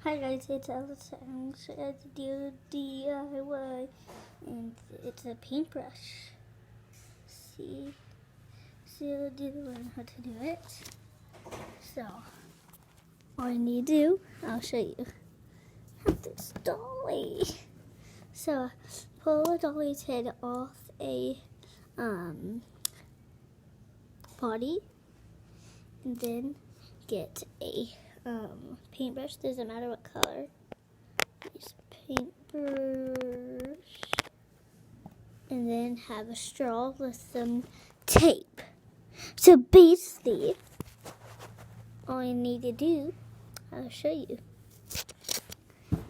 Hi guys, it's Alice. I'm going to do DIY, and it's a paintbrush. See, I'll learn how to do it. So, all I need to do, I'll show you. I have this dolly. So, pull a dolly's head off a body, and then get a paintbrush. Doesn't matter what color. Use paintbrush, and then have a straw with some tape. So basically, all I need to do, I'll show you.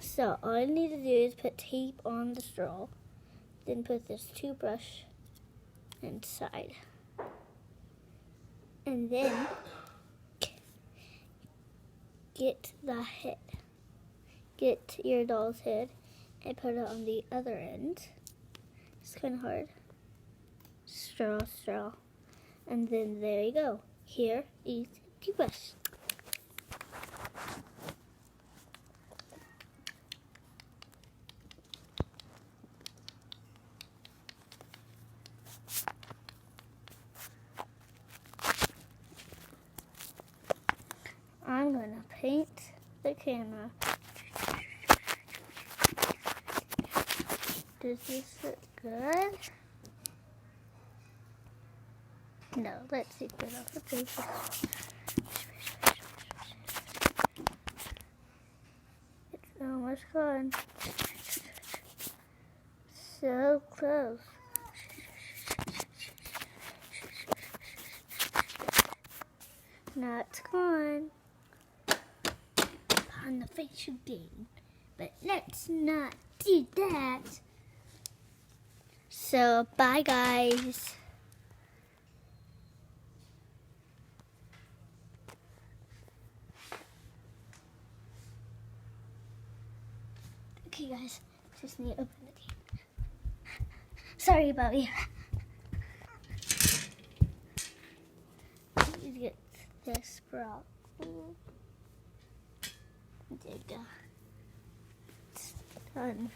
So all I need to do is put tape on the straw, then put this toothbrush inside, and then get your doll's head and put it on the other end. It's kind of hard. Straw. And then there you go. Here is the toothbrush. I'm going to paint the camera. Does this look good? No, let's see if it off the paper. It's almost gone. So close. Now it's gone. On the facial game. But let's not do that. So, bye guys. Okay guys, just need to open the game. Sorry about you. Let me get this sprout. There you go. It's done.